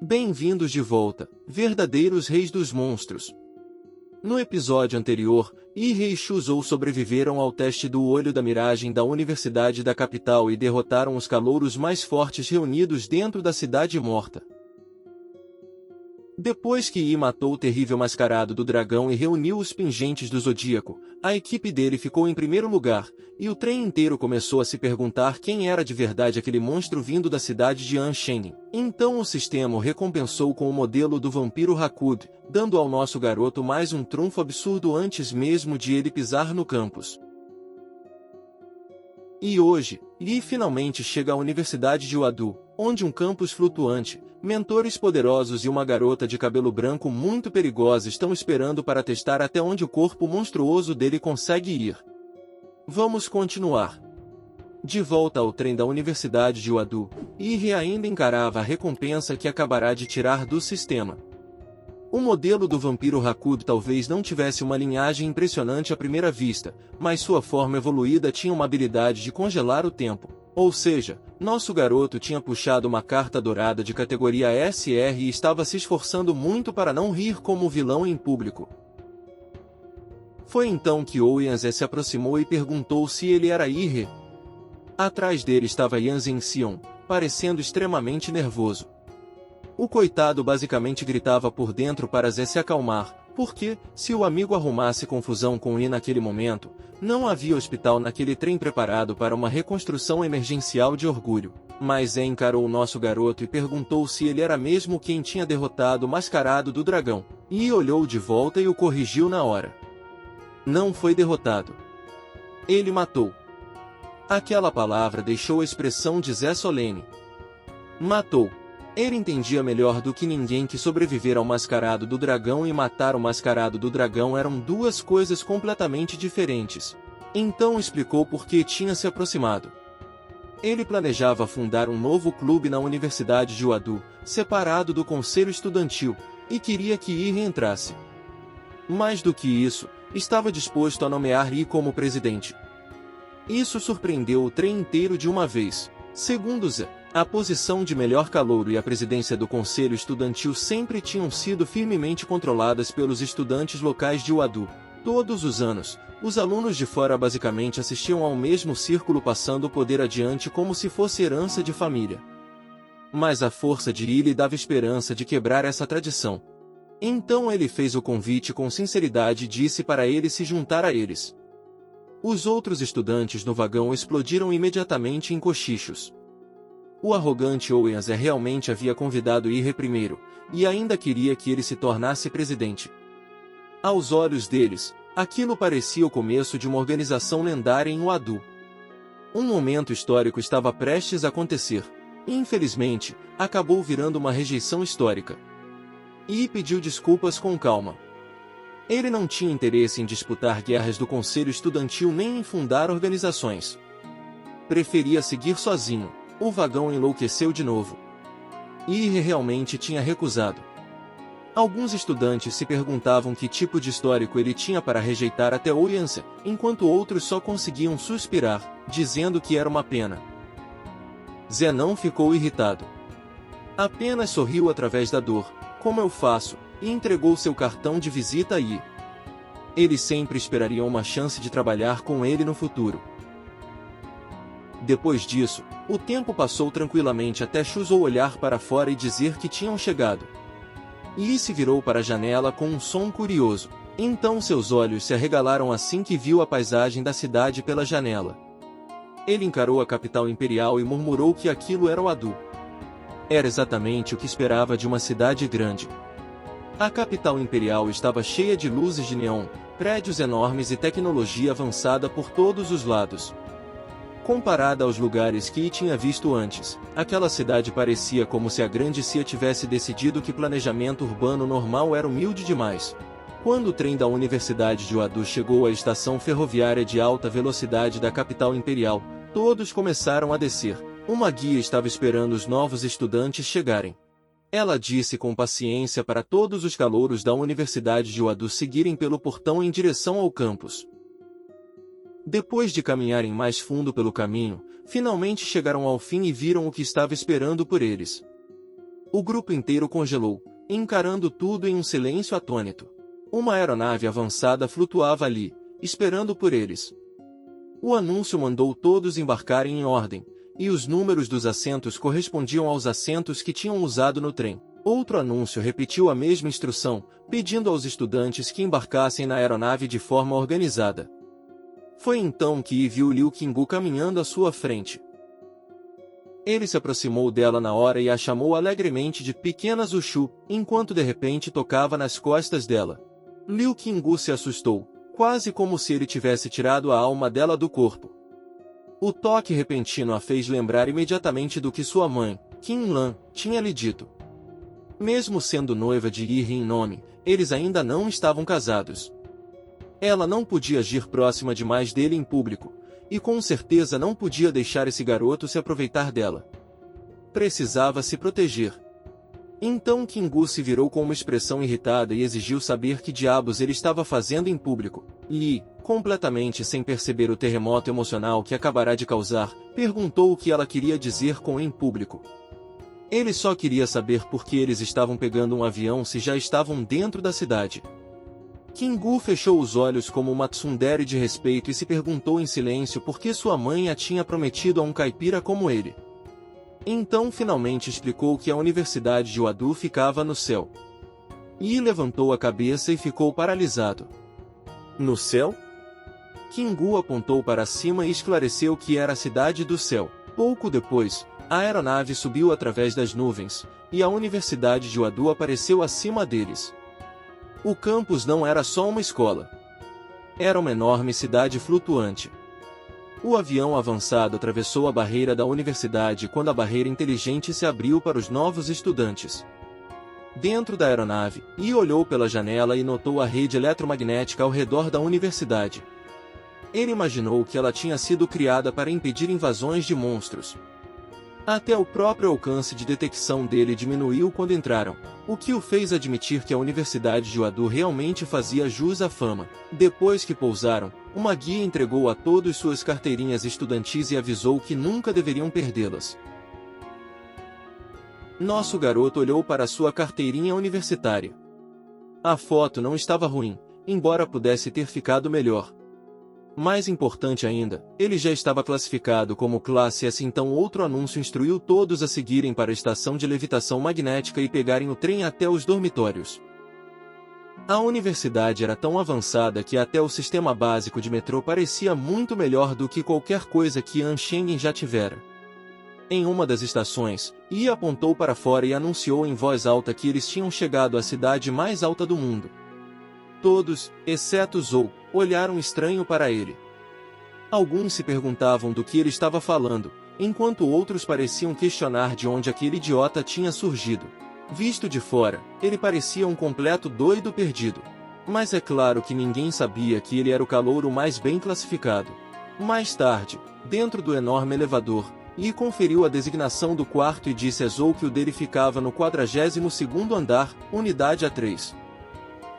Bem-vindos de volta, verdadeiros reis dos monstros. No episódio anterior, Ire e Shuzou sobreviveram ao teste do olho da miragem da Universidade da Capital e derrotaram os calouros mais fortes reunidos dentro da Cidade Morta. Depois que Yi matou o terrível mascarado do dragão e reuniu os pingentes do Zodíaco, a equipe dele ficou em primeiro lugar, e o trem inteiro começou a se perguntar quem era de verdade aquele monstro vindo da cidade de Anshen. Então o sistema o recompensou com o modelo do vampiro Hakud, dando ao nosso garoto mais um trunfo absurdo antes mesmo de ele pisar no campus. E hoje, Yi finalmente chega à Universidade de Wadu, onde um campus flutuante, mentores poderosos e uma garota de cabelo branco muito perigosa estão esperando para testar até onde o corpo monstruoso dele consegue ir. Vamos continuar. De volta ao trem da Universidade de Wadu, Ire ainda encarava a recompensa que acabará de tirar do sistema. O modelo do vampiro Hakud talvez não tivesse uma linhagem impressionante à primeira vista, mas sua forma evoluída tinha uma habilidade de congelar o tempo. Ou seja, nosso garoto tinha puxado uma carta dourada de categoria SR e estava se esforçando muito para não rir como vilão em público. Foi então que Ouyanze se aproximou e perguntou se ele era Ire. Atrás dele estava Yanzen Xion, parecendo extremamente nervoso. O coitado basicamente gritava por dentro para Zé se acalmar, porque, se o amigo arrumasse confusão com Yi naquele momento, não havia hospital naquele trem preparado para uma reconstrução emergencial de orgulho. Mas Zé encarou o nosso garoto e perguntou se ele era mesmo quem tinha derrotado o mascarado do dragão. Yi olhou de volta e o corrigiu na hora. Não foi derrotado. Ele matou. Aquela palavra deixou a expressão de Zé solene. Matou. Ele entendia melhor do que ninguém que sobreviver ao mascarado do dragão e matar o mascarado do dragão eram duas coisas completamente diferentes. Então explicou por que tinha se aproximado. Ele planejava fundar um novo clube na Universidade de Wadu, separado do conselho estudantil, e queria que Ire entrasse. Mais do que isso, estava disposto a nomear Yi como presidente. Isso surpreendeu o trem inteiro de uma vez. Segundo Zé, a posição de melhor calouro e a presidência do conselho estudantil sempre tinham sido firmemente controladas pelos estudantes locais de Wadu. Todos os anos, os alunos de fora basicamente assistiam ao mesmo círculo passando o poder adiante como se fosse herança de família. Mas a força de Yi lhe dava esperança de quebrar essa tradição. Então ele fez o convite com sinceridade e disse para ele se juntar a eles. Os outros estudantes no vagão explodiram imediatamente em cochichos. O arrogante Ouyanze realmente havia convidado Ire primeiro, e ainda queria que ele se tornasse presidente. Aos olhos deles, aquilo parecia o começo de uma organização lendária em Wadu. Um momento histórico estava prestes a acontecer, e infelizmente, acabou virando uma rejeição histórica. Yi pediu desculpas com calma. Ele não tinha interesse em disputar guerras do conselho estudantil nem em fundar organizações. Preferia seguir sozinho. O vagão enlouqueceu de novo. Ire realmente tinha recusado. Alguns estudantes se perguntavam que tipo de histórico ele tinha para rejeitar até Ouyanze, enquanto outros só conseguiam suspirar, dizendo que era uma pena. Zé não ficou irritado. Apenas sorriu através da dor, como eu faço, e entregou seu cartão de visita a Yi. Eles sempre esperariam uma chance de trabalhar com ele no futuro. Depois disso, o tempo passou tranquilamente até Shuzou olhar para fora e dizer que tinham chegado. Yi se virou para a janela com um som curioso. Então seus olhos se arregalaram assim que viu a paisagem da cidade pela janela. Ele encarou a capital imperial e murmurou que aquilo era Wadu. Era exatamente o que esperava de uma cidade grande. A capital imperial estava cheia de luzes de neon, prédios enormes e tecnologia avançada por todos os lados. Comparada aos lugares que Yi tinha visto antes, aquela cidade parecia como se a grande Cia tivesse decidido que planejamento urbano normal era humilde demais. Quando o trem da Universidade de Wadu chegou à estação ferroviária de alta velocidade da capital imperial, todos começaram a descer. Uma guia estava esperando os novos estudantes chegarem. Ela disse com paciência para todos os calouros da Universidade de Wadu seguirem pelo portão em direção ao campus. Depois de caminharem mais fundo pelo caminho, finalmente chegaram ao fim e viram o que estava esperando por eles. O grupo inteiro congelou, encarando tudo em um silêncio atônito. Uma aeronave avançada flutuava ali, esperando por eles. O anúncio mandou todos embarcarem em ordem, e os números dos assentos correspondiam aos assentos que tinham usado no trem. Outro anúncio repetiu a mesma instrução, pedindo aos estudantes que embarcassem na aeronave de forma organizada. Foi então que Yi viu Liu Qinggu caminhando à sua frente. Ele se aproximou dela na hora e a chamou alegremente de pequena Zuchu, enquanto de repente tocava nas costas dela. Liu Qinggu se assustou, quase como se ele tivesse tirado a alma dela do corpo. O toque repentino a fez lembrar imediatamente do que sua mãe, Qin Lan, tinha lhe dito. Mesmo sendo noiva de Yi Rin-nome, eles ainda não estavam casados. Ela não podia agir próxima demais dele em público, e com certeza não podia deixar esse garoto se aproveitar dela. Precisava se proteger. Então Qinggu se virou com uma expressão irritada e exigiu saber que diabos ele estava fazendo em público. Li, completamente sem perceber o terremoto emocional que acabará de causar, perguntou o que ela queria dizer com em público. Ele só queria saber por que eles estavam pegando um avião se já estavam dentro da cidade. Qinggu fechou os olhos como uma tsundere de respeito e se perguntou em silêncio por que sua mãe a tinha prometido a um caipira como ele. Então finalmente explicou que a Universidade de Wadu ficava no céu. Yi levantou a cabeça e ficou paralisado. No céu? Qinggu apontou para cima e esclareceu que era a cidade do céu. Pouco depois, a aeronave subiu através das nuvens, e a Universidade de Wadu apareceu acima deles. O campus não era só uma escola. Era uma enorme cidade flutuante. O avião avançado atravessou a barreira da universidade quando a barreira inteligente se abriu para os novos estudantes. Dentro da aeronave, Yi olhou pela janela e notou a rede eletromagnética ao redor da universidade. Ele imaginou que ela tinha sido criada para impedir invasões de monstros. Até o próprio alcance de detecção dele diminuiu quando entraram, o que o fez admitir que a Universidade de Wadu realmente fazia jus à fama. Depois que pousaram, uma guia entregou a todos suas carteirinhas estudantis e avisou que nunca deveriam perdê-las. Nosso garoto olhou para sua carteirinha universitária. A foto não estava ruim, embora pudesse ter ficado melhor. Mais importante ainda, ele já estava classificado como classe S, então outro anúncio instruiu todos a seguirem para a estação de levitação magnética e pegarem o trem até os dormitórios. A universidade era tão avançada que até o sistema básico de metrô parecia muito melhor do que qualquer coisa que Anshengen já tivera. Em uma das estações, Yi apontou para fora e anunciou em voz alta que eles tinham chegado à cidade mais alta do mundo. Todos, exceto Zhou, olharam estranho para ele. Alguns se perguntavam do que ele estava falando, enquanto outros pareciam questionar de onde aquele idiota tinha surgido. Visto de fora, ele parecia um completo doido perdido. Mas é claro que ninguém sabia que ele era o calouro mais bem classificado. Mais tarde, dentro do enorme elevador, Yi conferiu a designação do quarto e disse a Zhou que o dele ficava no 42º andar, unidade A3.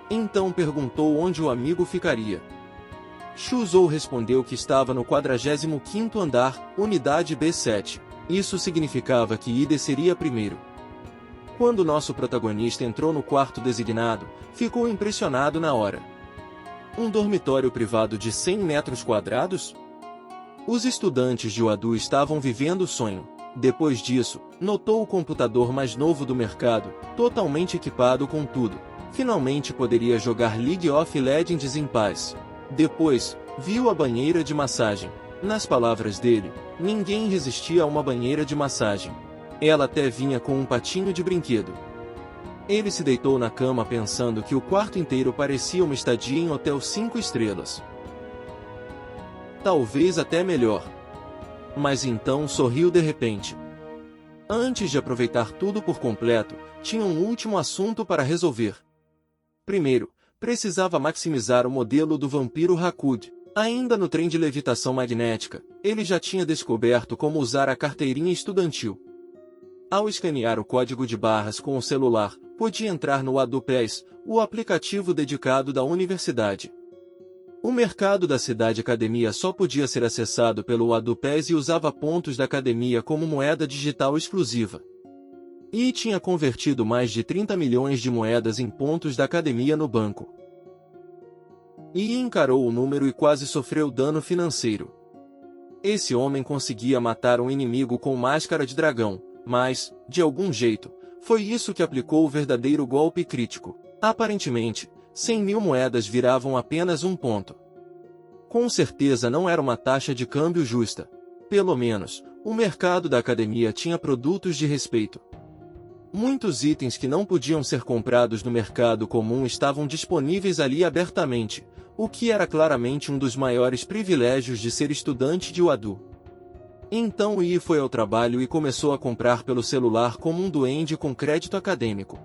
Então perguntou onde o amigo ficaria. Shu Zhou respondeu que estava no 45º andar, unidade B7. Isso significava que Yi desceria primeiro. Quando nosso protagonista entrou no quarto designado, ficou impressionado na hora. Um dormitório privado de 100 metros quadrados? Os estudantes de Wadu estavam vivendo o sonho. Depois disso, notou o computador mais novo do mercado, totalmente equipado com tudo. Finalmente poderia jogar League of Legends em paz. Depois, viu a banheira de massagem. Nas palavras dele, ninguém resistia a uma banheira de massagem. Ela até vinha com um patinho de brinquedo. Ele se deitou na cama pensando que o quarto inteiro parecia uma estadia em hotel 5 estrelas. Talvez até melhor. Mas então sorriu de repente. Antes de aproveitar tudo por completo, tinha um último assunto para resolver. Primeiro, precisava maximizar o modelo do vampiro Hakud. Ainda no trem de levitação magnética, ele já tinha descoberto como usar a carteirinha estudantil. Ao escanear o código de barras com o celular, podia entrar no Wadu Pass, o aplicativo dedicado da universidade. O mercado da cidade academia só podia ser acessado pelo Wadu Pass e usava pontos da academia como moeda digital exclusiva. E tinha convertido mais de 30 milhões de moedas em pontos da academia no banco. E encarou o número e quase sofreu dano financeiro. Esse homem conseguia matar um inimigo com máscara de dragão, mas, de algum jeito, foi isso que aplicou o verdadeiro golpe crítico. Aparentemente, 100 mil moedas viravam apenas um ponto. Com certeza não era uma taxa de câmbio justa. Pelo menos, o mercado da academia tinha produtos de respeito. Muitos itens que não podiam ser comprados no mercado comum estavam disponíveis ali abertamente, o que era claramente um dos maiores privilégios de ser estudante de Wadu. Então Yi foi ao trabalho e começou a comprar pelo celular como um duende com crédito acadêmico.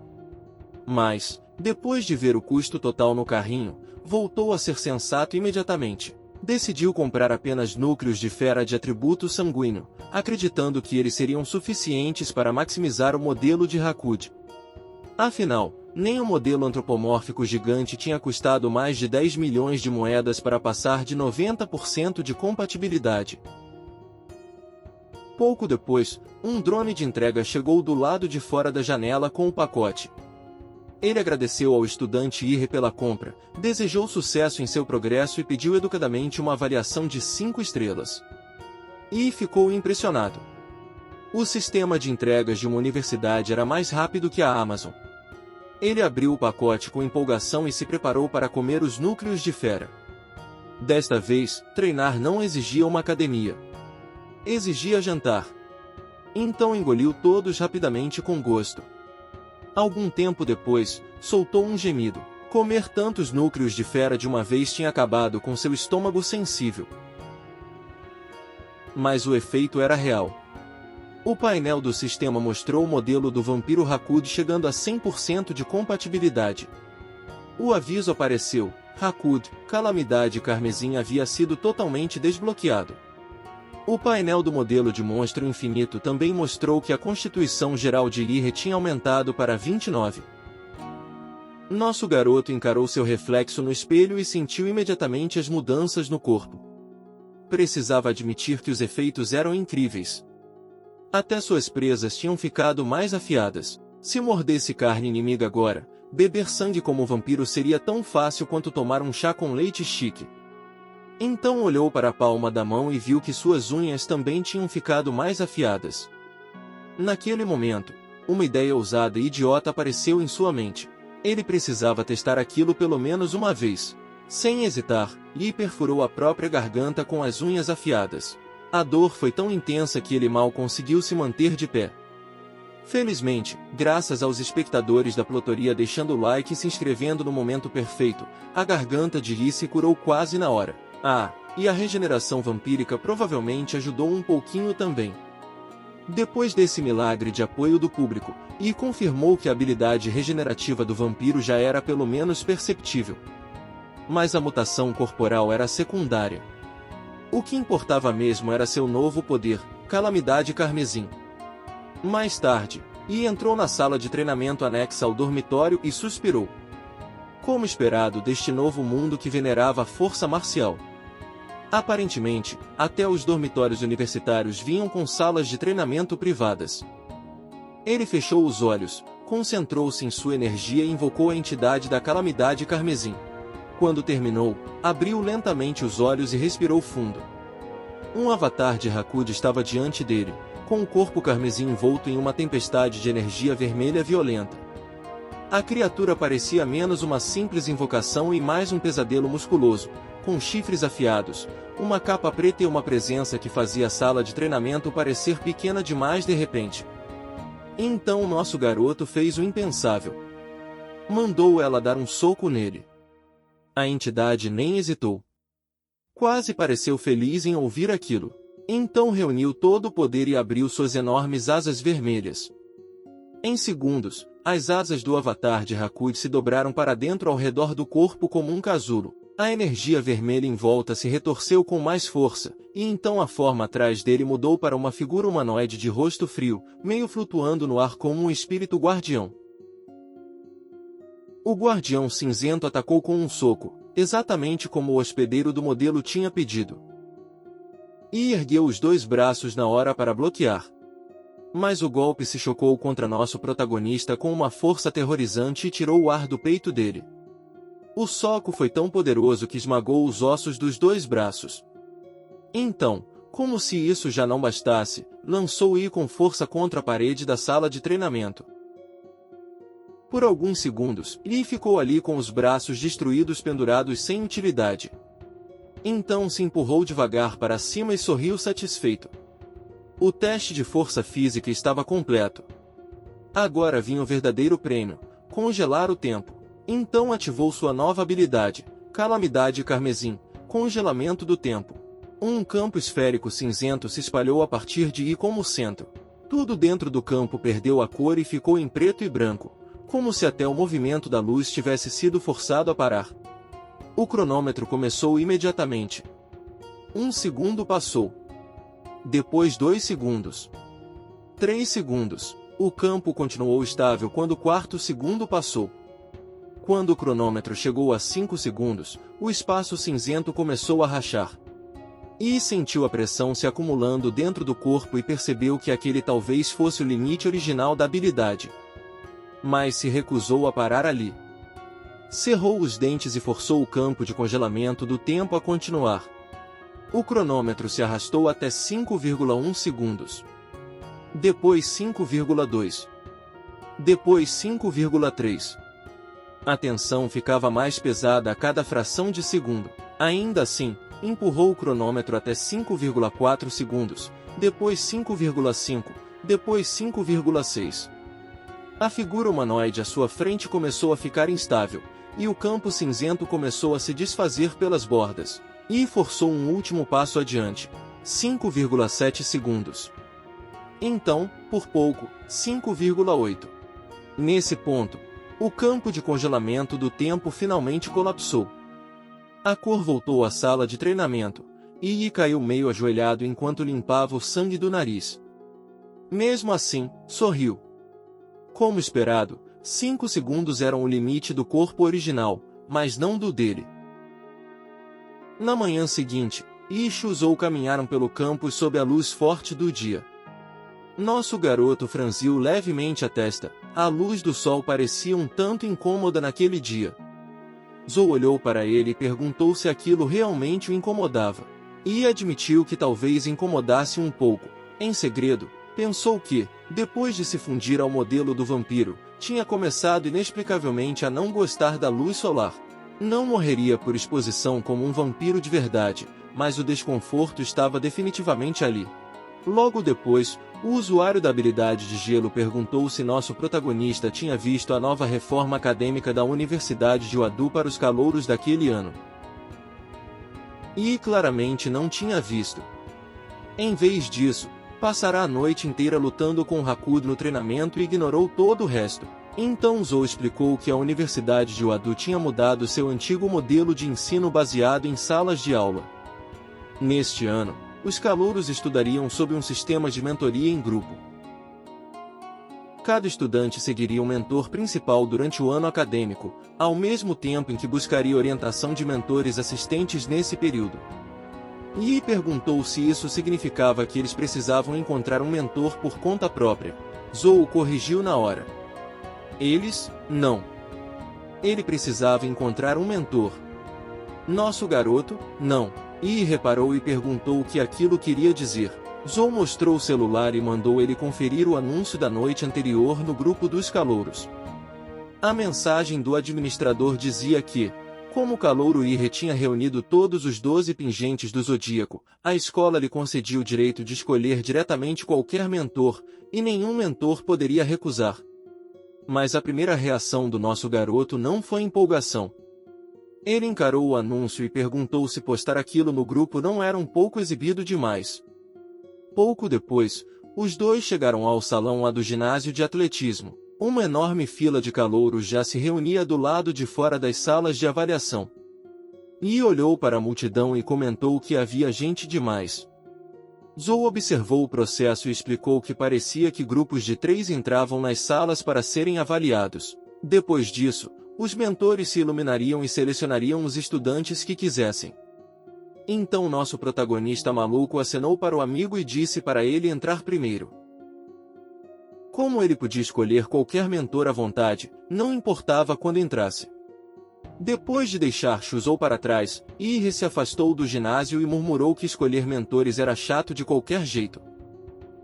Mas, depois de ver o custo total no carrinho, voltou a ser sensato imediatamente. Decidiu comprar apenas núcleos de fera de atributo sanguíneo, acreditando que eles seriam suficientes para maximizar o modelo de Hakud. Afinal, nem o modelo antropomórfico gigante tinha custado mais de 10 milhões de moedas para passar de 90% de compatibilidade. Pouco depois, um drone de entrega chegou do lado de fora da janela com o pacote. Ele agradeceu ao estudante Yi pela compra, desejou sucesso em seu progresso e pediu educadamente uma avaliação de 5 estrelas. Yi ficou impressionado. O sistema de entregas de uma universidade era mais rápido que a Amazon. Ele abriu o pacote com empolgação e se preparou para comer os núcleos de fera. Desta vez, treinar não exigia uma academia. Exigia jantar. Então engoliu todos rapidamente com gosto. Algum tempo depois, soltou um gemido. Comer tantos núcleos de fera de uma vez tinha acabado com seu estômago sensível. Mas o efeito era real. O painel do sistema mostrou o modelo do vampiro Hakud chegando a 100% de compatibilidade. O aviso apareceu: Hakud, Calamidade Carmesim havia sido totalmente desbloqueado. O painel do modelo de monstro infinito também mostrou que a constituição geral de Yi tinha aumentado para 29. Nosso garoto encarou seu reflexo no espelho e sentiu imediatamente as mudanças no corpo. Precisava admitir que os efeitos eram incríveis. Até suas presas tinham ficado mais afiadas. Se mordesse carne inimiga agora, beber sangue como vampiro seria tão fácil quanto tomar um chá com leite chique. Então olhou para a palma da mão e viu que suas unhas também tinham ficado mais afiadas. Naquele momento, uma ideia ousada e idiota apareceu em sua mente. Ele precisava testar aquilo pelo menos uma vez. Sem hesitar, Yi perfurou a própria garganta com as unhas afiadas. A dor foi tão intensa que ele mal conseguiu se manter de pé. Felizmente, graças aos espectadores da Plotoria deixando o like e se inscrevendo no momento perfeito, a garganta de Yi se curou quase na hora. E a regeneração vampírica provavelmente ajudou um pouquinho também. Depois desse milagre de apoio do público, Yi confirmou que a habilidade regenerativa do vampiro já era pelo menos perceptível. Mas a mutação corporal era secundária. O que importava mesmo era seu novo poder, Calamidade Carmesim. Mais tarde, Yi entrou na sala de treinamento anexa ao dormitório e suspirou. Como esperado deste novo mundo que venerava a força marcial. Aparentemente, até os dormitórios universitários vinham com salas de treinamento privadas. Ele fechou os olhos, concentrou-se em sua energia e invocou a entidade da Calamidade Carmesim. Quando terminou, abriu lentamente os olhos e respirou fundo. Um avatar de Hakud estava diante dele, com o corpo carmesim envolto em uma tempestade de energia vermelha violenta. A criatura parecia menos uma simples invocação e mais um pesadelo musculoso, com chifres afiados, uma capa preta e uma presença que fazia a sala de treinamento parecer pequena demais de repente. Então nosso garoto fez o impensável. Mandou ela dar um soco nele. A entidade nem hesitou. Quase pareceu feliz em ouvir aquilo. Então reuniu todo o poder e abriu suas enormes asas vermelhas. Em segundos, as asas do avatar de Hakud se dobraram para dentro ao redor do corpo como um casulo. A energia vermelha em volta se retorceu com mais força, e então a forma atrás dele mudou para uma figura humanoide de rosto frio, meio flutuando no ar como um espírito guardião. O guardião cinzento atacou com um soco, exatamente como o hospedeiro do modelo tinha pedido. E ergueu os dois braços na hora para bloquear. Mas o golpe se chocou contra nosso protagonista com uma força aterrorizante e tirou o ar do peito dele. O soco foi tão poderoso que esmagou os ossos dos dois braços. Então, como se isso já não bastasse, lançou-o com força contra a parede da sala de treinamento. Por alguns segundos, Lee ficou ali com os braços destruídos pendurados sem utilidade. Então se empurrou devagar para cima e sorriu satisfeito. O teste de força física estava completo. Agora vinha o verdadeiro prêmio: congelar o tempo. Então ativou sua nova habilidade, Calamidade Carmesim, congelamento do tempo. Um campo esférico cinzento se espalhou a partir de I como centro. Tudo dentro do campo perdeu a cor e ficou em preto e branco, como se até o movimento da luz tivesse sido forçado a parar. O cronômetro começou imediatamente. 1 segundo passou. Depois 2 segundos. 3 segundos. O campo continuou estável quando o quarto segundo passou. Quando o cronômetro chegou a 5 segundos, o espaço cinzento começou a rachar. E sentiu a pressão se acumulando dentro do corpo e percebeu que aquele talvez fosse o limite original da habilidade. Mas se recusou a parar ali. Cerrou os dentes e forçou o campo de congelamento do tempo a continuar. O cronômetro se arrastou até 5,1 segundos. Depois 5,2. Depois 5,3. A tensão ficava mais pesada a cada fração de segundo. Ainda assim, empurrou o cronômetro até 5,4 segundos, depois 5,5, depois 5,6. A figura humanoide à sua frente começou a ficar instável, e o campo cinzento começou a se desfazer pelas bordas, e forçou um último passo adiante, 5,7 segundos. Então, por pouco, 5,8. Nesse ponto, o campo de congelamento do tempo finalmente colapsou. A cor voltou à sala de treinamento, e Yi caiu meio ajoelhado enquanto limpava o sangue do nariz. Mesmo assim, sorriu. Como esperado, 5 segundos eram o limite do corpo original, mas não do dele. Na manhã seguinte, Yi e Shuzou caminharam pelo campus sob a luz forte do dia. Nosso garoto franziu levemente a testa, a luz do sol parecia um tanto incômoda naquele dia. Zou olhou para ele e perguntou se aquilo realmente o incomodava. E admitiu que talvez incomodasse um pouco. Em segredo, pensou que, depois de se fundir ao modelo do vampiro, tinha começado inexplicavelmente a não gostar da luz solar. Não morreria por exposição como um vampiro de verdade, mas o desconforto estava definitivamente ali. Logo depois, o usuário da habilidade de gelo perguntou se nosso protagonista tinha visto a nova reforma acadêmica da Universidade de Wadu para os calouros daquele ano. E claramente não tinha visto. Em vez disso, passará a noite inteira lutando com o Hakudo no treinamento e ignorou todo o resto. Então Zou explicou que a Universidade de Wadu tinha mudado seu antigo modelo de ensino baseado em salas de aula. Neste ano, os calouros estudariam sob um sistema de mentoria em grupo. Cada estudante seguiria um mentor principal durante o ano acadêmico, ao mesmo tempo em que buscaria orientação de mentores assistentes nesse período. Yi perguntou se isso significava que eles precisavam encontrar um mentor por conta própria. Zou o corrigiu na hora. Eles, não. Ele precisava encontrar um mentor. Nosso garoto, não. Yi reparou e perguntou o que aquilo queria dizer. Zou mostrou o celular e mandou ele conferir o anúncio da noite anterior no grupo dos calouros. A mensagem do administrador dizia que, como o calouro Yi tinha reunido todos os 12 pingentes do Zodíaco, a escola lhe concedia o direito de escolher diretamente qualquer mentor, e nenhum mentor poderia recusar. Mas a primeira reação do nosso garoto não foi empolgação. Ele encarou o anúncio e perguntou se postar aquilo no grupo não era um pouco exibido demais. Pouco depois, os dois chegaram ao salão A do ginásio de atletismo. Uma enorme fila de calouros já se reunia do lado de fora das salas de avaliação. Yi olhou para a multidão e comentou que havia gente demais. Zou observou o processo e explicou que parecia que grupos de 3 entravam nas salas para serem avaliados. Depois disso, os mentores se iluminariam e selecionariam os estudantes que quisessem. Então nosso protagonista maluco acenou para o amigo e disse para ele entrar primeiro. Como ele podia escolher qualquer mentor à vontade, não importava quando entrasse. Depois de deixar Shuzou para trás, Ire se afastou do ginásio e murmurou que escolher mentores era chato de qualquer jeito.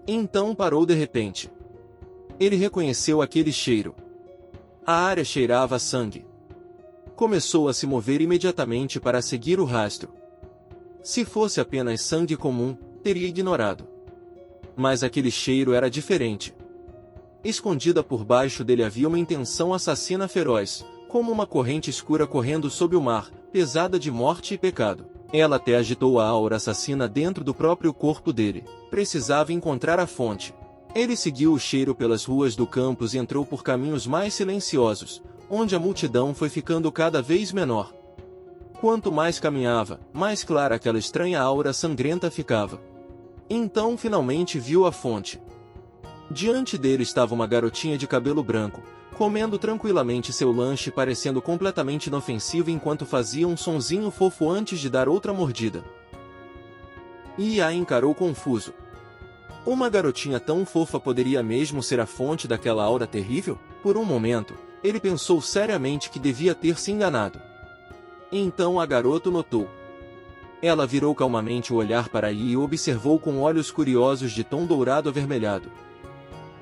Então parou de repente. Ele reconheceu aquele cheiro. A área cheirava a sangue. Começou a se mover imediatamente para seguir o rastro. Se fosse apenas sangue comum, teria ignorado. Mas aquele cheiro era diferente. Escondida por baixo dele havia uma intenção assassina feroz, como uma corrente escura correndo sob o mar, pesada de morte e pecado. Ela até agitou a aura assassina dentro do próprio corpo dele. Precisava encontrar a fonte. Ele seguiu o cheiro pelas ruas do campus e entrou por caminhos mais silenciosos, onde a multidão foi ficando cada vez menor. Quanto mais caminhava, mais clara aquela estranha aura sangrenta ficava. Então finalmente viu a fonte. Diante dele estava uma garotinha de cabelo branco, comendo tranquilamente seu lanche parecendo completamente inofensivo enquanto fazia um sonzinho fofo antes de dar outra mordida. E a encarou confuso. Uma garotinha tão fofa poderia mesmo ser a fonte daquela aura terrível? Por um momento, ele pensou seriamente que devia ter se enganado. Então a garota notou. Ela virou calmamente o olhar para Yi e o observou com olhos curiosos de tom dourado avermelhado.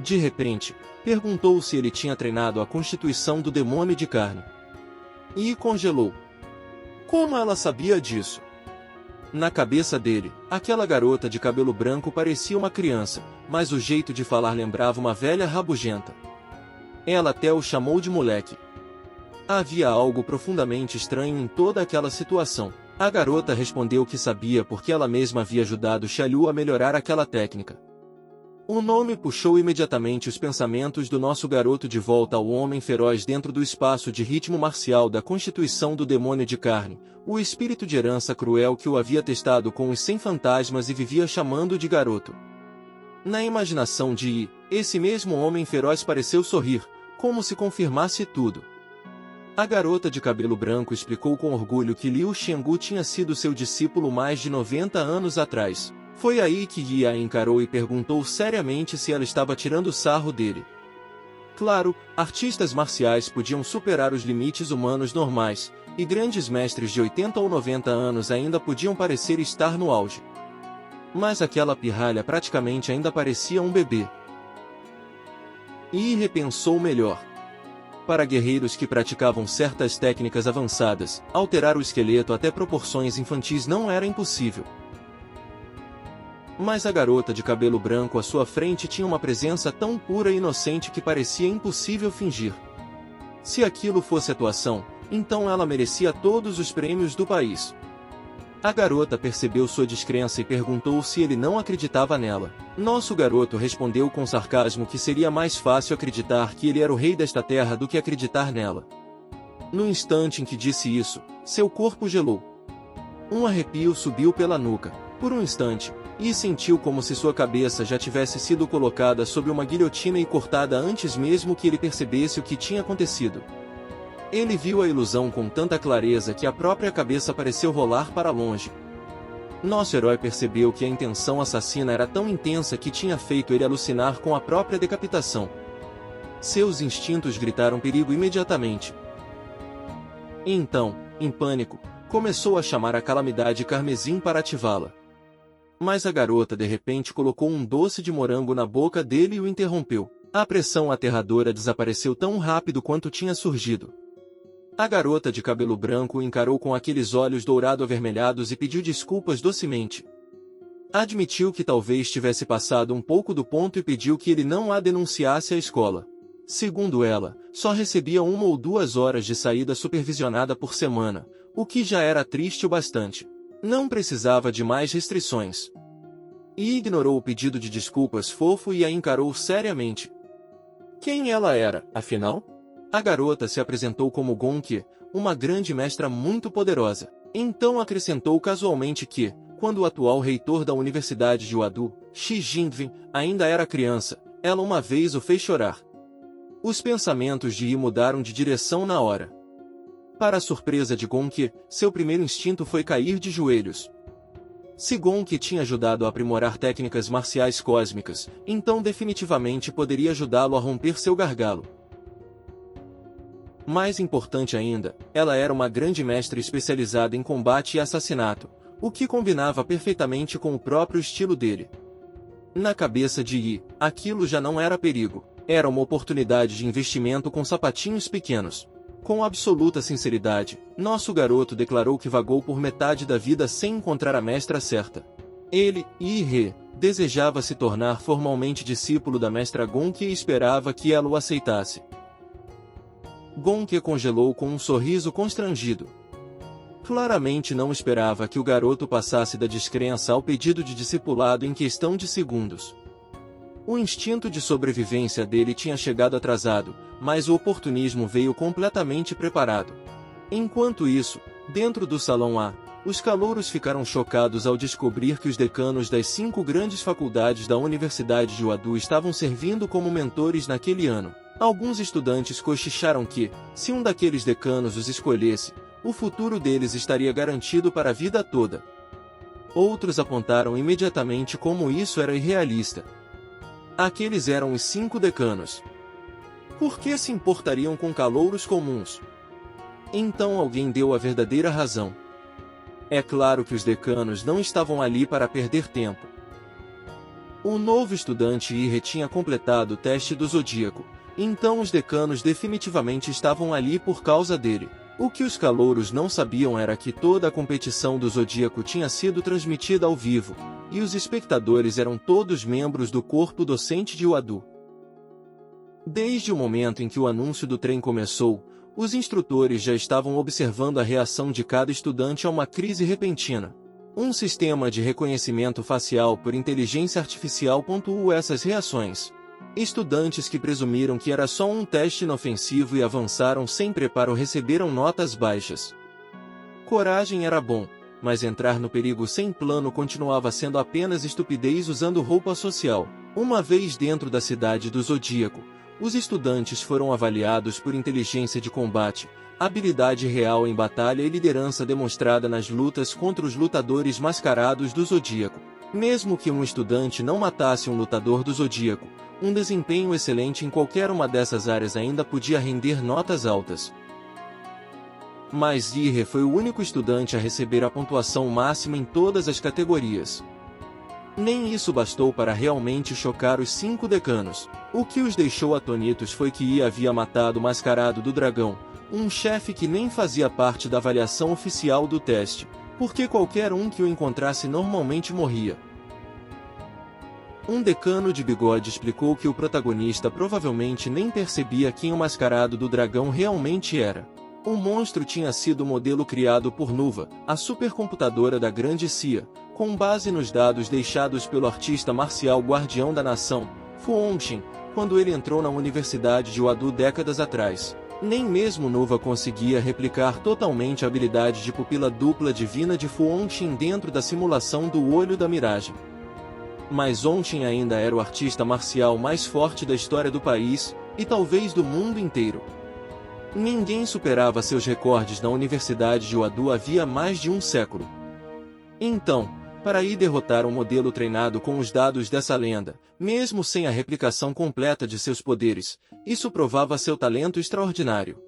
De repente, perguntou se ele tinha treinado a constituição do demônio de carne. Yi congelou. Como ela sabia disso? Na cabeça dele, aquela garota de cabelo branco parecia uma criança, mas o jeito de falar lembrava uma velha rabugenta. Ela até o chamou de moleque. Havia algo profundamente estranho em toda aquela situação. A garota respondeu que sabia porque ela mesma havia ajudado Xiaolu a melhorar aquela técnica. O nome puxou imediatamente os pensamentos do nosso garoto de volta ao homem feroz dentro do espaço de ritmo marcial da constituição do demônio de carne, o espírito de herança cruel que o havia testado com os 100 fantasmas e vivia chamando de garoto. Na imaginação de Yi, esse mesmo homem feroz pareceu sorrir, como se confirmasse tudo. A garota de cabelo branco explicou com orgulho que Liu Xianggu tinha sido seu discípulo mais de 90 anos atrás. Foi aí que Yi a encarou e perguntou seriamente se ela estava tirando sarro dele. Claro, artistas marciais podiam superar os limites humanos normais, e grandes mestres de 80 ou 90 anos ainda podiam parecer estar no auge. Mas aquela pirralha praticamente ainda parecia um bebê. Yi repensou melhor. Para guerreiros que praticavam certas técnicas avançadas, alterar o esqueleto até proporções infantis não era impossível. Mas a garota de cabelo branco à sua frente tinha uma presença tão pura e inocente que parecia impossível fingir. Se aquilo fosse atuação, então ela merecia todos os prêmios do país. A garota percebeu sua descrença e perguntou se ele não acreditava nela. Nosso garoto respondeu com sarcasmo que seria mais fácil acreditar que ele era o rei desta terra do que acreditar nela. No instante em que disse isso, seu corpo gelou. Um arrepio subiu pela nuca. Por um instante, Yi sentiu como se sua cabeça já tivesse sido colocada sobre uma guilhotina e cortada antes mesmo que ele percebesse o que tinha acontecido. Ele viu a ilusão com tanta clareza que a própria cabeça pareceu rolar para longe. Nosso herói percebeu que a intenção assassina era tão intensa que tinha feito ele alucinar com a própria decapitação. Seus instintos gritaram perigo imediatamente. E então, em pânico, começou a chamar a calamidade carmesim para ativá-la. Mas a garota de repente colocou um doce de morango na boca dele e o interrompeu. A pressão aterradora desapareceu tão rápido quanto tinha surgido. A garota de cabelo branco o encarou com aqueles olhos dourado-avermelhados e pediu desculpas docemente. Admitiu que talvez tivesse passado um pouco do ponto e pediu que ele não a denunciasse à escola. Segundo ela, só recebia 1 ou 2 horas de saída supervisionada por semana, o que já era triste o bastante. Não precisava de mais restrições. E ignorou o pedido de desculpas fofo e a encarou seriamente. Quem ela era, afinal? A garota se apresentou como Gonqie, uma grande mestra muito poderosa. Então acrescentou casualmente que, quando o atual reitor da Universidade de Wadu, Shi Jingwen, ainda era criança, ela uma vez o fez chorar. Os pensamentos de Yi mudaram de direção na hora. Para a surpresa de Gonqie, seu primeiro instinto foi cair de joelhos. Se Gonki tinha ajudado a aprimorar técnicas marciais cósmicas, então definitivamente poderia ajudá-lo a romper seu gargalo. Mais importante ainda, ela era uma grande mestre especializada em combate e assassinato, o que combinava perfeitamente com o próprio estilo dele. Na cabeça de Yi, aquilo já não era perigo, era uma oportunidade de investimento com sapatinhos pequenos. Com absoluta sinceridade, nosso garoto declarou que vagou por metade da vida sem encontrar a mestra certa. Ele, Yi-He, desejava se tornar formalmente discípulo da mestra Gonki e esperava que ela o aceitasse. Gonki congelou com um sorriso constrangido. Claramente não esperava que o garoto passasse da descrença ao pedido de discipulado em questão de segundos. O instinto de sobrevivência dele tinha chegado atrasado, mas o oportunismo veio completamente preparado. Enquanto isso, dentro do Salão A, os calouros ficaram chocados ao descobrir que os decanos das 5 grandes faculdades da Universidade de Wadu estavam servindo como mentores naquele ano. Alguns estudantes cochicharam que, se um daqueles decanos os escolhesse, o futuro deles estaria garantido para a vida toda. Outros apontaram imediatamente como isso era irrealista. Aqueles eram os 5 decanos. Por que se importariam com calouros comuns? Então alguém deu a verdadeira razão. É claro que os decanos não estavam ali para perder tempo. O novo estudante Yi tinha completado o teste do Zodíaco, então os decanos definitivamente estavam ali por causa dele. O que os calouros não sabiam era que toda a competição do Zodíaco tinha sido transmitida ao vivo, e os espectadores eram todos membros do corpo docente de Wadu. Desde o momento em que o anúncio do trem começou, os instrutores já estavam observando a reação de cada estudante a uma crise repentina. Um sistema de reconhecimento facial por inteligência artificial pontuou essas reações. Estudantes que presumiram que era só um teste inofensivo e avançaram sem preparo receberam notas baixas. Coragem era bom, mas entrar no perigo sem plano continuava sendo apenas estupidez usando roupa social. Uma vez dentro da cidade do Zodíaco, os estudantes foram avaliados por inteligência de combate, habilidade real em batalha e liderança demonstrada nas lutas contra os lutadores mascarados do Zodíaco. Mesmo que um estudante não matasse um lutador do Zodíaco, um desempenho excelente em qualquer uma dessas áreas ainda podia render notas altas. Mas Yi foi o único estudante a receber a pontuação máxima em todas as categorias. Nem isso bastou para realmente chocar os 5 decanos. O que os deixou atônitos foi que Yi havia matado o Mascarado do Dragão, um chefe que nem fazia parte da avaliação oficial do teste, porque qualquer um que o encontrasse normalmente morria. Um decano de bigode explicou que o protagonista provavelmente nem percebia quem o Mascarado do Dragão realmente era. O monstro tinha sido o modelo criado por Nuva, a supercomputadora da Grande Cia, com base nos dados deixados pelo artista marcial guardião da nação, Fu Hongxin, quando ele entrou na Universidade de Wadu décadas atrás. Nem mesmo Nuva conseguia replicar totalmente a habilidade de pupila dupla divina de Fu Hongxin dentro da simulação do Olho da Miragem. Mas Hongxin ainda era o artista marcial mais forte da história do país, e talvez do mundo inteiro. Ninguém superava seus recordes na Universidade de Wadu havia mais de um século. Então, para ir derrotar um modelo treinado com os dados dessa lenda, mesmo sem a replicação completa de seus poderes, isso provava seu talento extraordinário.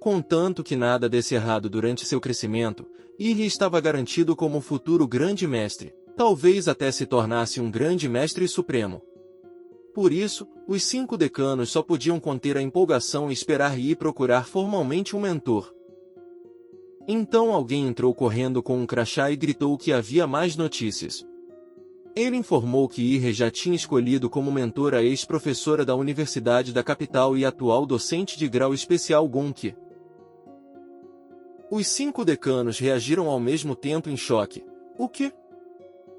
Contanto que nada desse errado durante seu crescimento, Yi estava garantido como um futuro grande mestre, talvez até se tornasse um grande mestre supremo. Por isso, os 5 decanos só podiam conter a empolgação e esperar Yi procurar formalmente um mentor. Então alguém entrou correndo com um crachá e gritou que havia mais notícias. Ele informou que Yi já tinha escolhido como mentor a ex-professora da Universidade da capital e atual docente de grau especial Gonki. Os 5 decanos reagiram ao mesmo tempo em choque. O quê?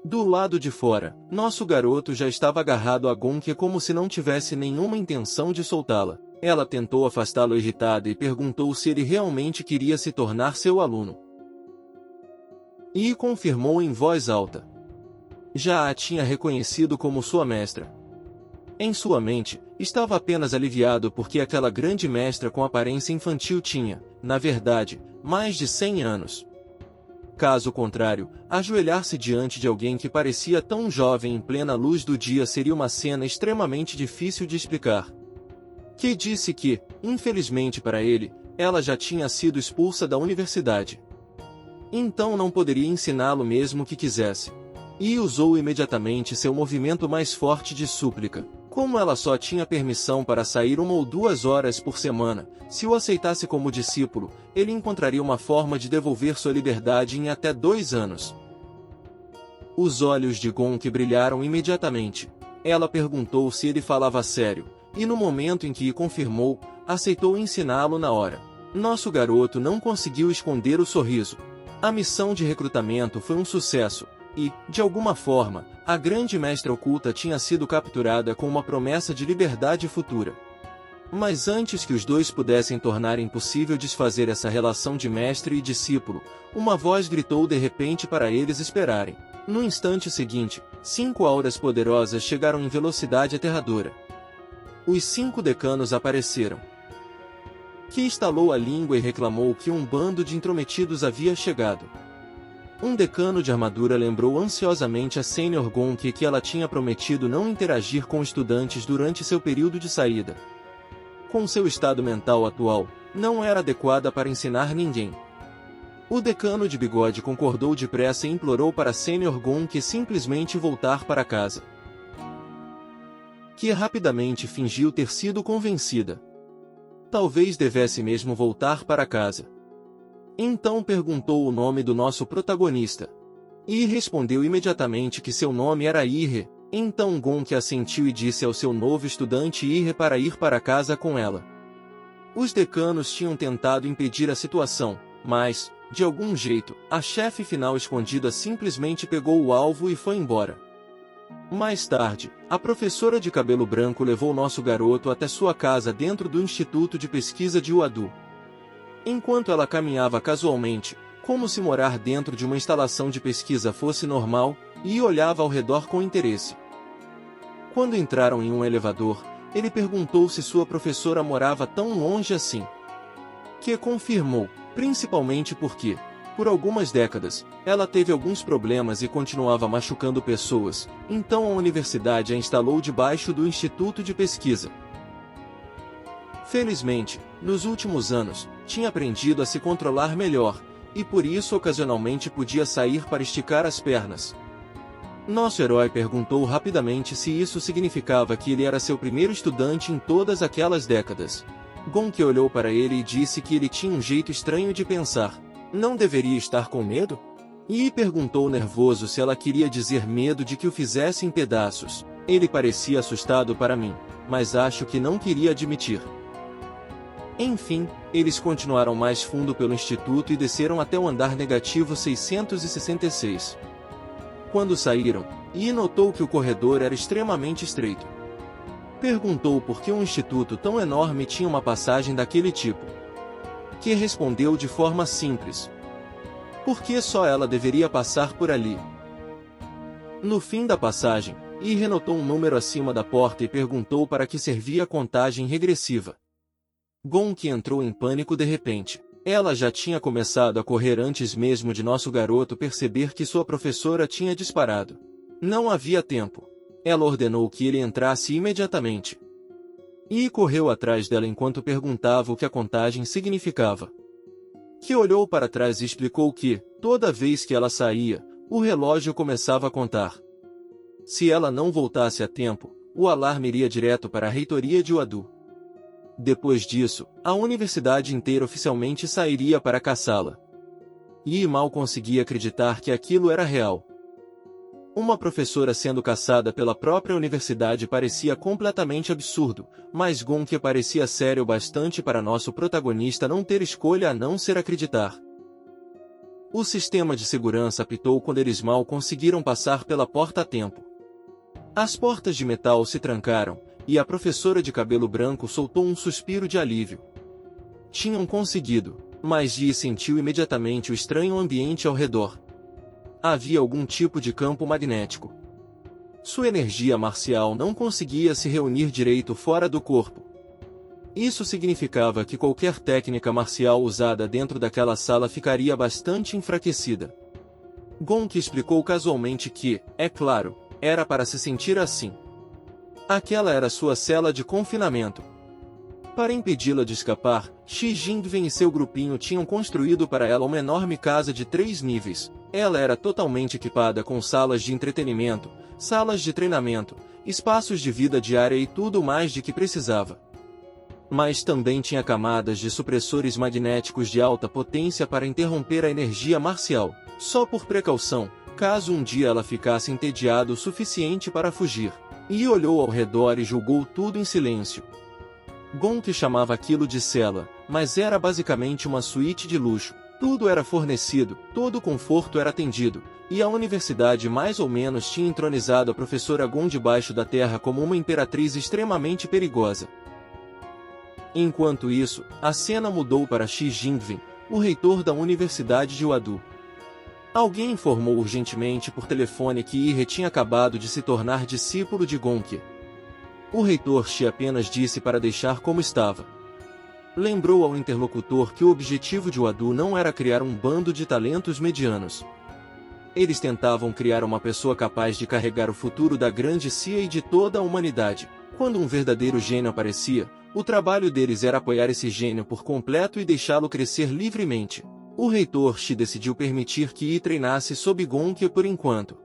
Do lado de fora, nosso garoto já estava agarrado a Gonki como se não tivesse nenhuma intenção de soltá-la. Ela tentou afastá-lo irritada e perguntou se ele realmente queria se tornar seu aluno. Yi confirmou em voz alta. Já a tinha reconhecido como sua mestra. Em sua mente, estava apenas aliviado porque aquela grande mestra com aparência infantil tinha, na verdade, mais de 100 anos. Caso contrário, ajoelhar-se diante de alguém que parecia tão jovem em plena luz do dia seria uma cena extremamente difícil de explicar. Que disse que, infelizmente para ele, ela já tinha sido expulsa da universidade. Então não poderia ensiná-lo mesmo que quisesse. E usou imediatamente seu movimento mais forte de súplica. Como ela só tinha permissão para sair 1 ou 2 horas por semana, se o aceitasse como discípulo, ele encontraria uma forma de devolver sua liberdade em até 2 anos. Os olhos de Gonk brilharam imediatamente. Ela perguntou se ele falava sério, e no momento em que confirmou, aceitou ensiná-lo na hora. Nosso garoto não conseguiu esconder o sorriso. A missão de recrutamento foi um sucesso, e, de alguma forma, a grande mestra oculta tinha sido capturada com uma promessa de liberdade futura. Mas antes que os dois pudessem tornar impossível desfazer essa relação de mestre e discípulo, uma voz gritou de repente para eles esperarem. No instante seguinte, 5 auras poderosas chegaram em velocidade aterradora. Os 5 decanos apareceram. Que estalou a língua e reclamou que um bando de intrometidos havia chegado. Um decano de armadura lembrou ansiosamente a Senior Gonk que ela tinha prometido não interagir com estudantes durante seu período de saída. Com seu estado mental atual, não era adequada para ensinar ninguém. O decano de bigode concordou depressa e implorou para Senior Gonk simplesmente voltar para casa. Que rapidamente fingiu ter sido convencida. Talvez devesse mesmo voltar para casa. Então perguntou o nome do nosso protagonista. E respondeu imediatamente que seu nome era Irre. Então Gonk assentiu e disse ao seu novo estudante Irre para ir para casa com ela. Os decanos tinham tentado impedir a situação, mas, de algum jeito, a chefe final escondida simplesmente pegou o alvo e foi embora. Mais tarde, a professora de cabelo branco levou nosso garoto até sua casa dentro do Instituto de Pesquisa de Uadu. Enquanto ela caminhava casualmente, como se morar dentro de uma instalação de pesquisa fosse normal, e olhava ao redor com interesse. Quando entraram em um elevador, ele perguntou se sua professora morava tão longe assim. Que confirmou, principalmente porque, por algumas décadas, ela teve alguns problemas e continuava machucando pessoas, então a universidade a instalou debaixo do Instituto de Pesquisa. Felizmente, nos últimos anos, tinha aprendido a se controlar melhor, e por isso ocasionalmente podia sair para esticar as pernas. Nosso herói perguntou rapidamente se isso significava que ele era seu primeiro estudante em todas aquelas décadas. Gonk olhou para ele e disse que ele tinha um jeito estranho de pensar. Não deveria estar com medo? E perguntou nervoso se ela queria dizer medo de que o fizesse em pedaços. Ele parecia assustado para mim, mas acho que não queria admitir. Enfim, eles continuaram mais fundo pelo instituto e desceram até o andar negativo 666. Quando saíram, Yi notou que o corredor era extremamente estreito. Perguntou por que um instituto tão enorme tinha uma passagem daquele tipo. Que respondeu de forma simples. Por que só ela deveria passar por ali? No fim da passagem, Yi renotou um número acima da porta e perguntou para que servia a contagem regressiva. Gonk entrou em pânico de repente. Ela já tinha começado a correr antes mesmo de nosso garoto perceber que sua professora tinha disparado. Não havia tempo. Ela ordenou que ele entrasse imediatamente. E correu atrás dela enquanto perguntava o que a contagem significava. Que olhou para trás e explicou que, toda vez que ela saía, o relógio começava a contar. Se ela não voltasse a tempo, o alarme iria direto para a reitoria de Uadu. Depois disso, a universidade inteira oficialmente sairia para caçá-la. Yi mal conseguia acreditar que aquilo era real. Uma professora sendo caçada pela própria universidade parecia completamente absurdo, mas Gonk parecia sério bastante para nosso protagonista não ter escolha a não ser acreditar. O sistema de segurança apitou quando eles mal conseguiram passar pela porta a tempo. As portas de metal se trancaram, e a professora de cabelo branco soltou um suspiro de alívio. Tinham conseguido, mas Yi sentiu imediatamente o estranho ambiente ao redor. Havia algum tipo de campo magnético. Sua energia marcial não conseguia se reunir direito fora do corpo. Isso significava que qualquer técnica marcial usada dentro daquela sala ficaria bastante enfraquecida. Gonk explicou casualmente que, é claro, era para se sentir assim. Aquela era sua cela de confinamento. Para impedi-la de escapar, Xi Jingwen e seu grupinho tinham construído para ela uma enorme casa de 3 níveis. Ela era totalmente equipada com salas de entretenimento, salas de treinamento, espaços de vida diária e tudo mais de que precisava. Mas também tinha camadas de supressores magnéticos de alta potência para interromper a energia marcial, só por precaução, caso um dia ela ficasse entediada o suficiente para fugir. E olhou ao redor e julgou tudo em silêncio. Gonk chamava aquilo de cela, mas era basicamente uma suíte de luxo. Tudo era fornecido, todo o conforto era atendido, e a universidade mais ou menos tinha entronizado a professora Gon debaixo da terra como uma imperatriz extremamente perigosa. Enquanto isso, a cena mudou para Xi Jingwen, o reitor da Universidade de Wadu. Alguém informou urgentemente por telefone que Yi tinha acabado de se tornar discípulo de Gonk. O reitor Xi apenas disse para deixar como estava. Lembrou ao interlocutor que o objetivo de Wadu não era criar um bando de talentos medianos. Eles tentavam criar uma pessoa capaz de carregar o futuro da grande CIA e de toda a humanidade. Quando um verdadeiro gênio aparecia, o trabalho deles era apoiar esse gênio por completo e deixá-lo crescer livremente. O reitor Xi decidiu permitir que Yi treinasse sob Gonk por enquanto.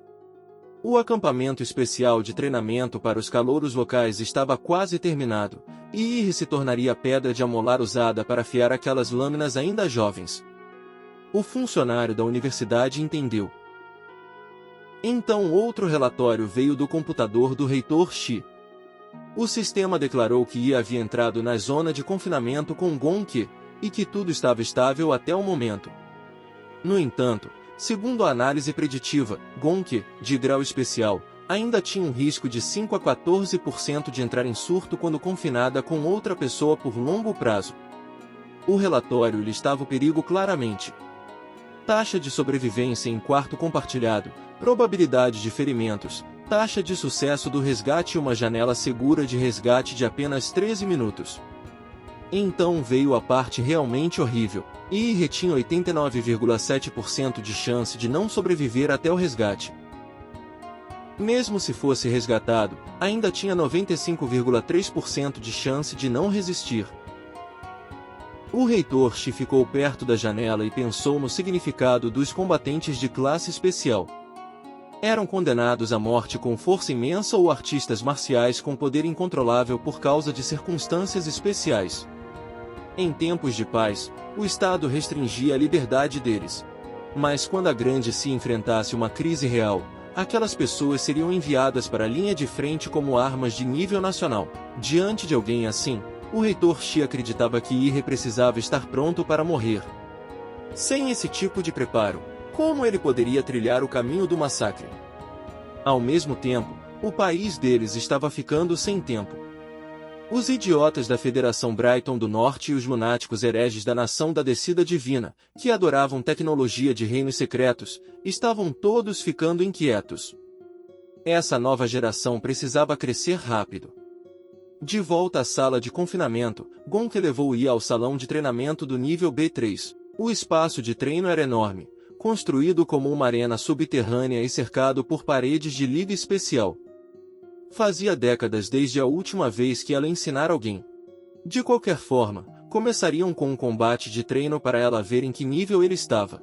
O acampamento especial de treinamento para os calouros locais estava quase terminado, e Yi se tornaria a pedra de amolar usada para afiar aquelas lâminas ainda jovens. O funcionário da universidade entendeu. Então outro relatório veio do computador do reitor Xi. O sistema declarou que Yi havia entrado na zona de confinamento com Gonk, e que tudo estava estável até o momento. No entanto, segundo a análise preditiva, Gonk, de grau especial, ainda tinha um risco de 5 a 14% de entrar em surto quando confinada com outra pessoa por longo prazo. O relatório listava o perigo claramente. Taxa de sobrevivência em quarto compartilhado, probabilidade de ferimentos, taxa de sucesso do resgate e uma janela segura de resgate de apenas 13 minutos. Então veio a parte realmente horrível. Yi retinha 89,7% de chance de não sobreviver até o resgate. Mesmo se fosse resgatado, ainda tinha 95,3% de chance de não resistir. O reitor Xi ficou perto da janela e pensou no significado dos combatentes de classe especial. Eram condenados à morte com força imensa ou artistas marciais com poder incontrolável por causa de circunstâncias especiais. Em tempos de paz, o Estado restringia a liberdade deles. Mas quando a grande se enfrentasse uma crise real, aquelas pessoas seriam enviadas para a linha de frente como armas de nível nacional. Diante de alguém assim, o reitor Xi acreditava que Yi precisava estar pronto para morrer. Sem esse tipo de preparo, como ele poderia trilhar o caminho do massacre? Ao mesmo tempo, o país deles estava ficando sem tempo. Os idiotas da Federação Brighton do Norte e os lunáticos hereges da Nação da Descida Divina, que adoravam tecnologia de reinos secretos, estavam todos ficando inquietos. Essa nova geração precisava crescer rápido. De volta à sala de confinamento, Gonk levou Yi ao salão de treinamento do nível B3. O espaço de treino era enorme, construído como uma arena subterrânea e cercado por paredes de liga especial. Fazia décadas desde a última vez que ela ensinara alguém. De qualquer forma, começariam com um combate de treino para ela ver em que nível ele estava.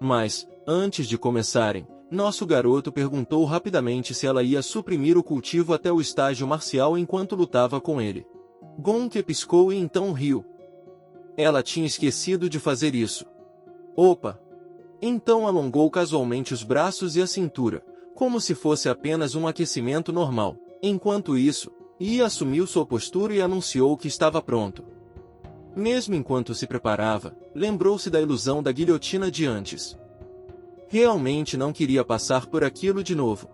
Mas, antes de começarem, nosso garoto perguntou rapidamente se ela ia suprimir o cultivo até o estágio marcial enquanto lutava com ele. Gonk piscou e então riu. Ela tinha esquecido de fazer isso. Opa! Então alongou casualmente os braços e a cintura, como se fosse apenas um aquecimento normal. Enquanto isso, Yi assumiu sua postura e anunciou que estava pronto. Mesmo enquanto se preparava, lembrou-se da ilusão da guilhotina de antes. Realmente não queria passar por aquilo de novo.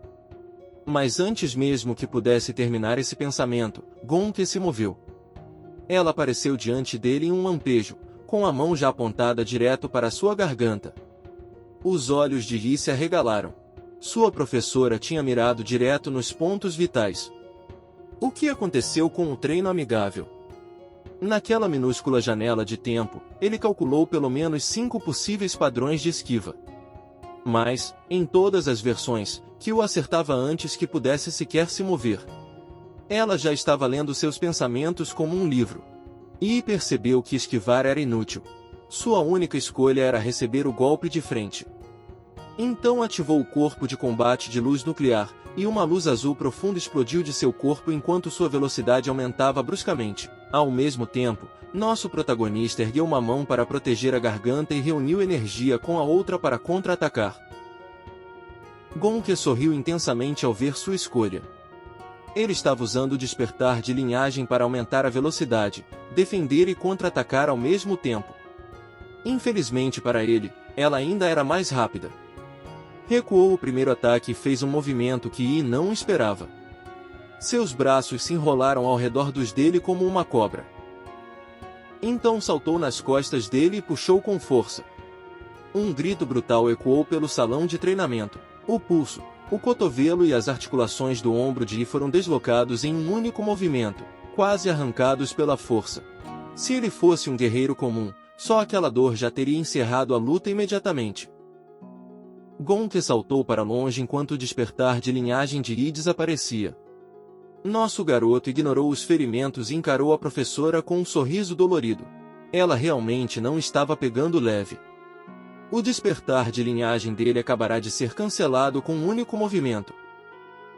Mas antes mesmo que pudesse terminar esse pensamento, Gonk se moveu. Ela apareceu diante dele em um lampejo, com a mão já apontada direto para sua garganta. Os olhos de Yi se arregalaram. Sua professora tinha mirado direto nos pontos vitais. O que aconteceu com o treino amigável? Naquela minúscula janela de tempo, ele calculou pelo menos 5 possíveis padrões de esquiva. Mas, em todas as versões, Kyo acertava antes que pudesse sequer se mover. Ela já estava lendo seus pensamentos como um livro. E percebeu que esquivar era inútil. Sua única escolha era receber o golpe de frente. Então ativou o corpo de combate de luz nuclear, e uma luz azul profunda explodiu de seu corpo enquanto sua velocidade aumentava bruscamente. Ao mesmo tempo, nosso protagonista ergueu uma mão para proteger a garganta e reuniu energia com a outra para contra-atacar. Gonk sorriu intensamente ao ver sua escolha. Ele estava usando o despertar de linhagem para aumentar a velocidade, defender e contra-atacar ao mesmo tempo. Infelizmente para ele, ela ainda era mais rápida. Recuou o primeiro ataque e fez um movimento que Yi não esperava. Seus braços se enrolaram ao redor dos dele como uma cobra. Então saltou nas costas dele e puxou com força. Um grito brutal ecoou pelo salão de treinamento. O pulso, o cotovelo e as articulações do ombro de Yi foram deslocados em um único movimento, quase arrancados pela força. Se ele fosse um guerreiro comum, só aquela dor já teria encerrado a luta imediatamente. Gonk saltou para longe enquanto o despertar de linhagem de Yi desaparecia. Nosso garoto ignorou os ferimentos e encarou a professora com um sorriso dolorido. Ela realmente não estava pegando leve. O despertar de linhagem dele acabará de ser cancelado com um único movimento.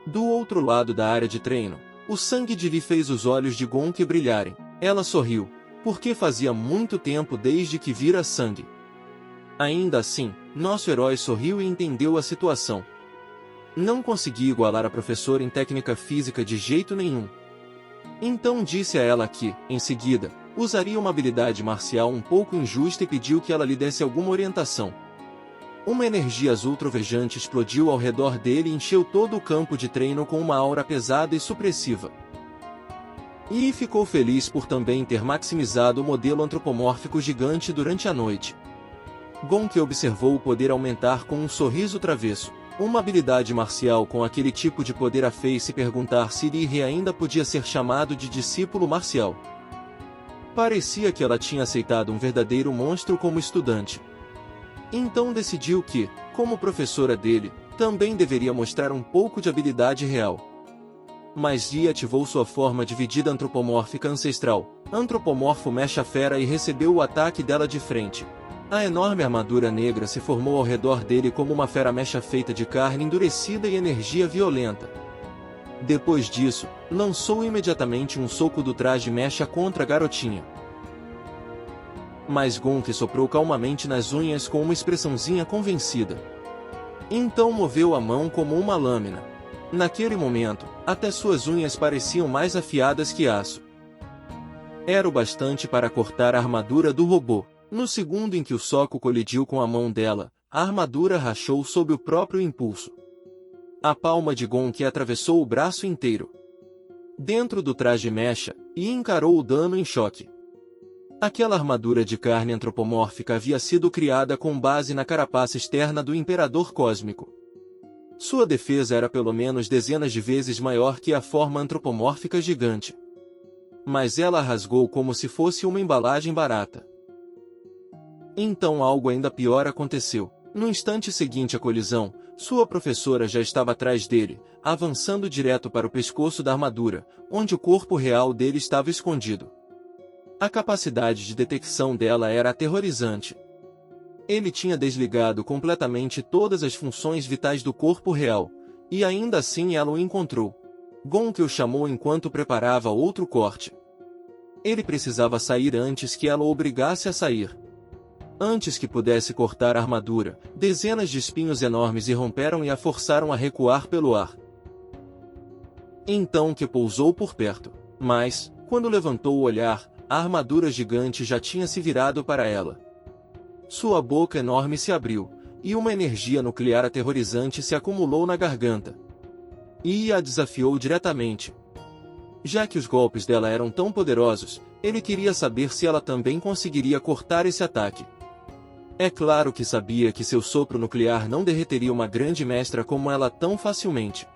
Do outro lado da área de treino, o sangue de Lee fez os olhos de Gonk brilharem. Ela sorriu, porque fazia muito tempo desde que vira sangue. Ainda assim, nosso herói sorriu e entendeu a situação. Não consegui igualar a professora em técnica física de jeito nenhum. Então disse a ela que, em seguida, usaria uma habilidade marcial um pouco injusta e pediu que ela lhe desse alguma orientação. Uma energia azul trovejante explodiu ao redor dele e encheu todo o campo de treino com uma aura pesada e supressiva. E ficou feliz por também ter maximizado o modelo antropomórfico gigante durante a noite. Gonk observou o poder aumentar com um sorriso travesso. Uma habilidade marcial com aquele tipo de poder a fez-se perguntar se Lee ainda podia ser chamado de discípulo marcial. Parecia que ela tinha aceitado um verdadeiro monstro como estudante. Então decidiu que, como professora dele, também deveria mostrar um pouco de habilidade real. Mas Lee ativou sua forma dividida antropomórfica ancestral, Antropomorfo Mecha Fera, e recebeu o ataque dela de frente. A enorme armadura negra se formou ao redor dele como uma fera mecha feita de carne endurecida e energia violenta. Depois disso, lançou imediatamente um soco do traje mecha contra a garotinha. Mas Gonk soprou calmamente nas unhas com uma expressãozinha convencida. Então moveu a mão como uma lâmina. Naquele momento, até suas unhas pareciam mais afiadas que aço. Era o bastante para cortar a armadura do robô. No segundo em que o soco colidiu com a mão dela, a armadura rachou sob o próprio impulso. A palma de Gonk atravessou o braço inteiro. Dentro do traje mecha, e encarou o dano em choque. Aquela armadura de carne antropomórfica havia sido criada com base na carapaça externa do Imperador Cósmico. Sua defesa era pelo menos dezenas de vezes maior que a forma antropomórfica gigante. Mas ela a rasgou como se fosse uma embalagem barata. Então algo ainda pior aconteceu. No instante seguinte à colisão, sua professora já estava atrás dele, avançando direto para o pescoço da armadura, onde o corpo real dele estava escondido. A capacidade de detecção dela era aterrorizante. Ele tinha desligado completamente todas as funções vitais do corpo real, e ainda assim ela o encontrou. Gonk o chamou enquanto preparava outro corte. Ele precisava sair antes que ela o obrigasse a sair. Antes que pudesse cortar a armadura, dezenas de espinhos enormes irromperam e a forçaram a recuar pelo ar. Então que pousou por perto. Mas, quando levantou o olhar, a armadura gigante já tinha se virado para ela. Sua boca enorme se abriu, e uma energia nuclear aterrorizante se acumulou na garganta. E a desafiou diretamente. Já que os golpes dela eram tão poderosos, ele queria saber se ela também conseguiria cortar esse ataque. É claro que sabia que seu sopro nuclear não derreteria uma grande mestra como ela tão facilmente.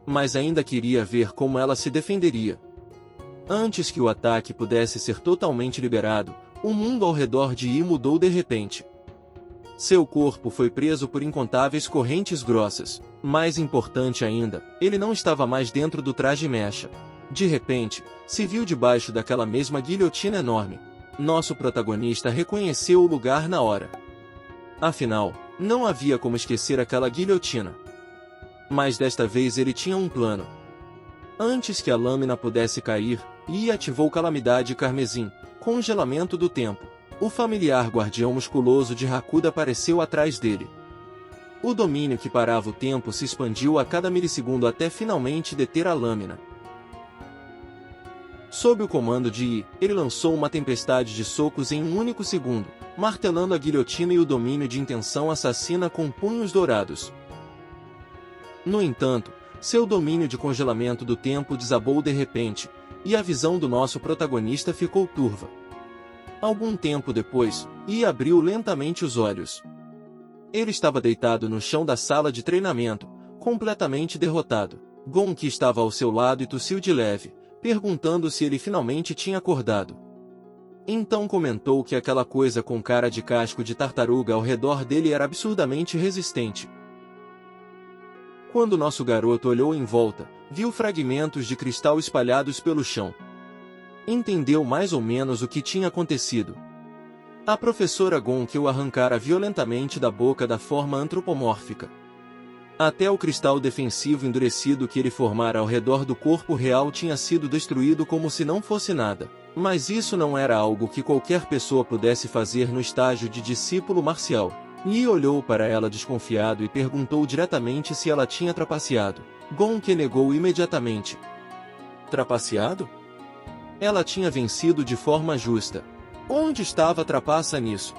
Mas ainda queria ver como ela se defenderia. Antes que o ataque pudesse ser totalmente liberado, o mundo ao redor de Yi mudou de repente. Seu corpo foi preso por incontáveis correntes grossas. Mais importante ainda, ele não estava mais dentro do traje mecha. De repente, se viu debaixo daquela mesma guilhotina enorme. Nosso protagonista reconheceu o lugar na hora. Afinal, não havia como esquecer aquela guilhotina. Mas desta vez ele tinha um plano. Antes que a lâmina pudesse cair, Yi ativou Calamidade Carmesim, congelamento do tempo. O familiar guardião musculoso de Hakuda apareceu atrás dele. O domínio que parava o tempo se expandiu a cada milissegundo até finalmente deter a lâmina. Sob o comando de Yi, ele lançou uma tempestade de socos em um único segundo, martelando a guilhotina e o domínio de intenção assassina com punhos dourados. No entanto, seu domínio de congelamento do tempo desabou de repente, e a visão do nosso protagonista ficou turva. Algum tempo depois, Yi abriu lentamente os olhos. Ele estava deitado no chão da sala de treinamento, completamente derrotado. Gonki estava ao seu lado e tossiu de leve, perguntando se ele finalmente tinha acordado. Então comentou que aquela coisa com cara de casco de tartaruga ao redor dele era absurdamente resistente. Quando nosso garoto olhou em volta, viu fragmentos de cristal espalhados pelo chão. Entendeu mais ou menos o que tinha acontecido. A professora Gonki o arrancara violentamente da boca da forma antropomórfica. Até o cristal defensivo endurecido que ele formara ao redor do corpo real tinha sido destruído como se não fosse nada. Mas isso não era algo que qualquer pessoa pudesse fazer no estágio de discípulo marcial. Yi olhou para ela desconfiado e perguntou diretamente se ela tinha trapaceado. Gonki negou imediatamente. Trapaceado? Ela tinha vencido de forma justa. Onde estava a trapaça nisso?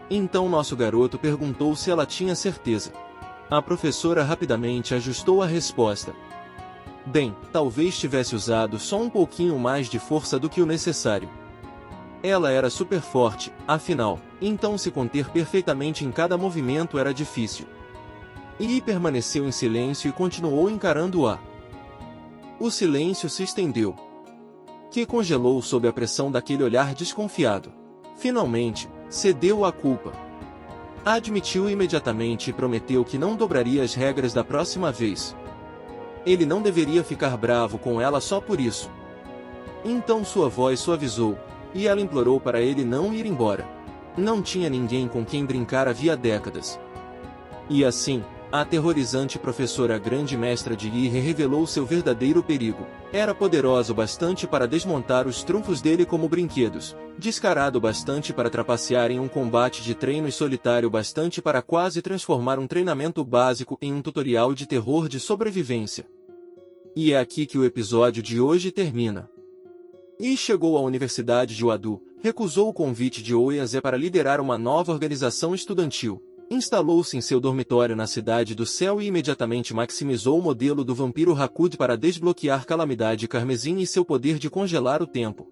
Então nosso garoto perguntou se ela tinha certeza. A professora rapidamente ajustou a resposta. Bem, talvez tivesse usado só um pouquinho mais de força do que o necessário. Ela era super forte, afinal, então se conter perfeitamente em cada movimento era difícil. Yi permaneceu em silêncio e continuou encarando-a. O silêncio se estendeu. Que congelou sob a pressão daquele olhar desconfiado. Finalmente, cedeu à culpa. Admitiu imediatamente e prometeu que não dobraria as regras da próxima vez. Ele não deveria ficar bravo com ela só por isso. Então sua voz suavizou, e ela implorou para ele não ir embora. Não tinha ninguém com quem brincar havia décadas. E assim, a aterrorizante professora grande mestra de Yi revelou seu verdadeiro perigo. Era poderosa o bastante para desmontar os trunfos dele como brinquedos, descarado bastante para trapacear em um combate de treino e solitário bastante para quase transformar um treinamento básico em um tutorial de terror de sobrevivência. E é aqui que o episódio de hoje termina. Yi chegou à Universidade de Wado, recusou o convite de Oyaze para liderar uma nova organização estudantil. Instalou-se em seu dormitório na Cidade do Céu e imediatamente maximizou o modelo do vampiro Hakud para desbloquear Calamidade Carmesim e seu poder de congelar o tempo.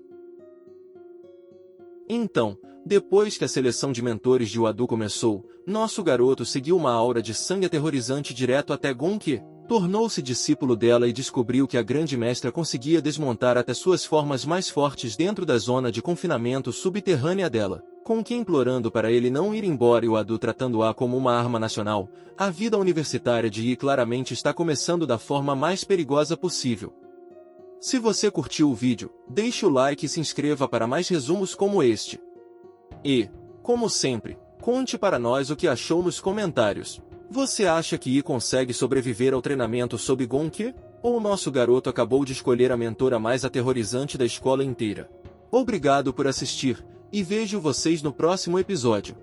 Então, depois que a seleção de mentores de Wado começou, nosso garoto seguiu uma aura de sangue aterrorizante direto até Gonki, tornou-se discípulo dela e descobriu que a grande mestra conseguia desmontar até suas formas mais fortes dentro da zona de confinamento subterrânea dela. Com que implorando para ele não ir embora e o Adu tratando-a como uma arma nacional, a vida universitária de Yi claramente está começando da forma mais perigosa possível. Se você curtiu o vídeo, deixe o like e se inscreva para mais resumos como este. E, como sempre, conte para nós o que achou nos comentários. Você acha que Yi consegue sobreviver ao treinamento sob Gonki? Ou o nosso garoto acabou de escolher a mentora mais aterrorizante da escola inteira? Obrigado por assistir. E vejo vocês no próximo episódio.